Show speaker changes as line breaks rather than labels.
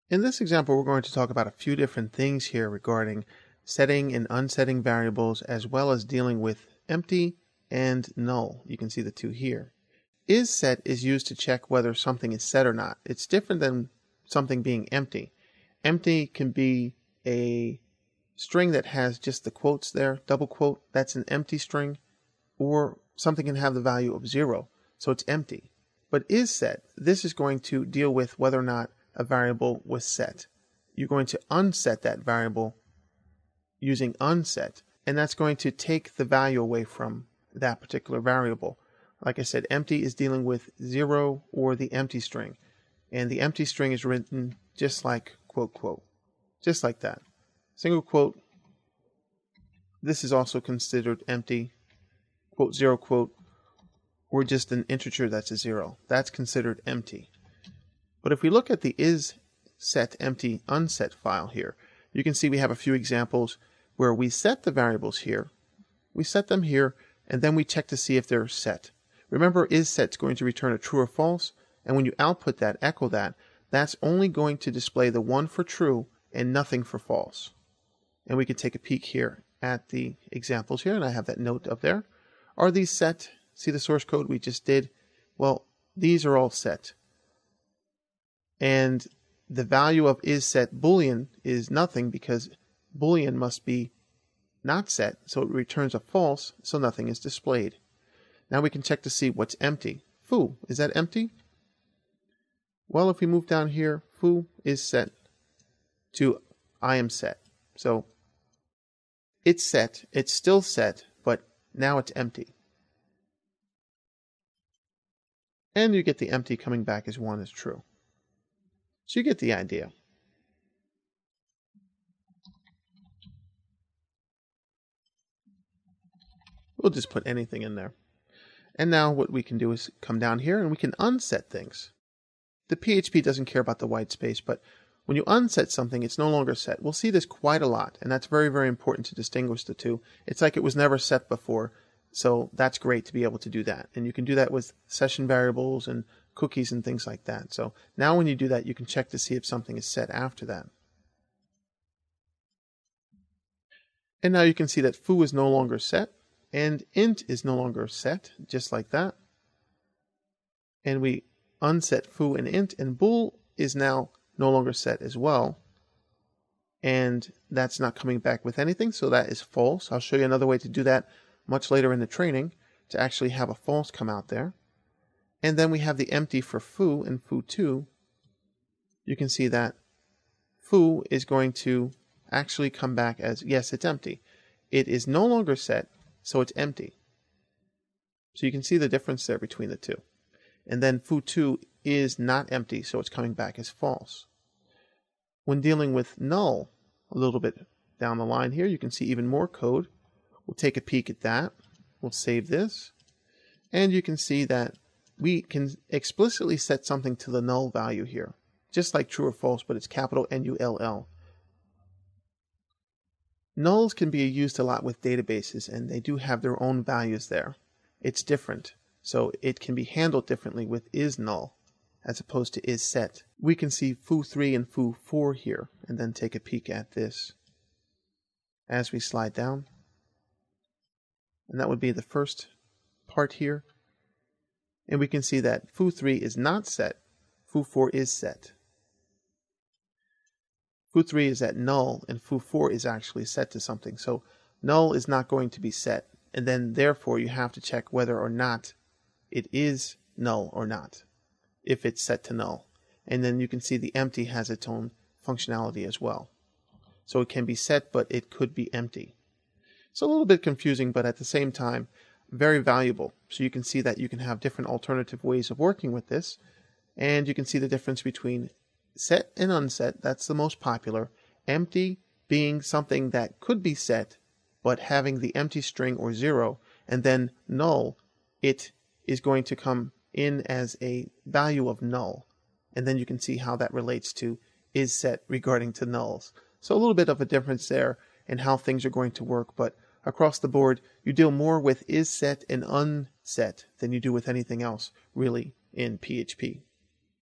In this example, we're going to talk about a few different things here regarding setting and unsetting variables, as well as dealing with empty and null. You can see the two here. IsSet is used to check whether something is set or not. It's different than something being empty. Empty can be a string that has just the quotes there, double quote, that's an empty string, or something can have the value of 0, so it's empty. But IsSet, this is going to deal with whether or not a variable was set. You're going to unset that variable using unset, and that's going to take the value away from that particular variable. Like I said, empty is dealing with 0 or the empty string, and the empty string is written just like quote quote, just like that. Single quote, this is also considered empty, quote 0 quote, or just an integer that's a 0. That's considered empty. But if we look at the isSet empty unset file here, you can see we have a few examples where we set the variables here, we set them here, and then we check to see if they're set. Remember, isSet is going to return a true or false, and when you output that, echo that, that's only going to display the 1 for true and nothing for false. And we can take a peek here at the examples here, and I have that note up there. Are these set? See the source code we just did? Well, these are all set. And the value of isSet boolean is nothing because boolean must be not set, so it returns a false, so nothing is displayed. Now we can check to see what's empty. Foo, is that empty? Well, if we move down here, foo is set to I am set. So it's set, it's still set, but now it's empty. And you get the empty coming back as 1 is true. So you get the idea. We'll just put anything in there. And now what we can do is come down here and we can unset things. The PHP doesn't care about the white space, but when you unset something, it's no longer set. We'll see this quite a lot, and that's very, very important to distinguish the two. It's like it was never set before, so that's great to be able to do that. And you can do that with session variables and cookies and things like that. So now when you do that, you can check to see if something is set after that. And now you can see that foo is no longer set, and int is no longer set, just like that. And we unset foo and int, and bool is now no longer set as well. And that's not coming back with anything, so that is false. I'll show you another way to do that much later in the training, to actually have a false come out there. And then we have the empty for foo and foo2. You can see that foo is going to actually come back as, yes, it's empty. It is no longer set, so it's empty. So you can see the difference there between the two. And then foo2 is not empty, so it's coming back as false. When dealing with null, a little bit down the line here, you can see even more code. We'll take a peek at that. We'll save this. And you can see that we can explicitly set something to the null value here, just like true or false, but it's capital N-U-L-L. Nulls can be used a lot with databases, and they do have their own values there. It's different, so it can be handled differently with isNull as opposed to isSet. We can see foo3 and foo4 here, and then take a peek at this as we slide down. And that would be the first part here. And we can see that foo3 is not set, foo4 is set. Foo3 is at null, and foo4 is actually set to something. So null is not going to be set, and then therefore you have to check whether or not it is null or not, if it's set to null. And then you can see the empty has its own functionality as well. So it can be set, but it could be empty. It's a little bit confusing, but at the same time, very valuable. So you can see that you can have different alternative ways of working with this, and you can see the difference between set and unset. That's the most popular. Empty being something that could be set, but having the empty string or 0, and then null, it is going to come in as a value of null. And then you can see how that relates to isSet regarding to nulls. So a little bit of a difference there in how things are going to work, but across the board, you deal more with isSet and unset than you do with anything else, really, in PHP.